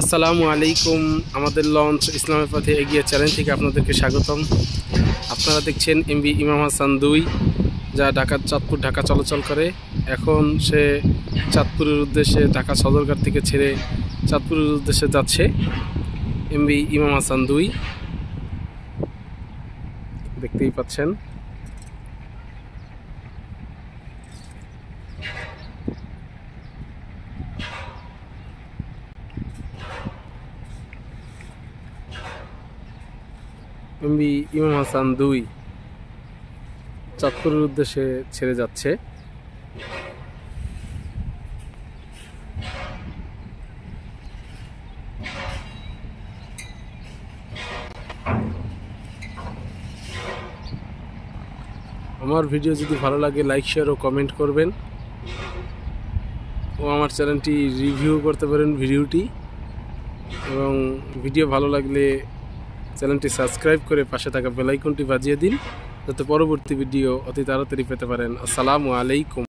আসসালামু আলাইকুম। আমাদের লঞ্চ ইসলামের পথে এগিয়ে চ্যানেল থেকে আপনাদেরকে স্বাগতম। আপনারা দেখছেন এমভি ইমাম হাসান 2, যা চাঁদপুর ঢাকা চলাচল করে। এখন সে চাঁদপুরের উদ্দেশ্যে ঢাকা সদরঘাট থেকে ছেড়ে চাঁদপুরের উদ্দেশ্যে যাচ্ছে। এমভি ইমাম হাসান 2 দেখতেই পাচ্ছেন। এমভি ইমাম হাসান 2 চাঁদপুরের উদ্দেশ্যে ছেড়ে যাচ্ছে। আমার ভিডিও যদি ভালো লাগে লাইক শেয়ার ও কমেন্ট করবেন, ও আমার চ্যানেলটি রিভিউ করতে পারেন ভিডিওটি, এবং ভিডিও ভালো লাগলে চ্যানেলটি সাবস্ক্রাইব করে পাশে থাকা বেল আইকনটি বাজিয়ে দিন, যাতে পরবর্তী ভিডিও অতি তাড়াতাড়ি পেতে পারেন। আসসালামু আলাইকুম।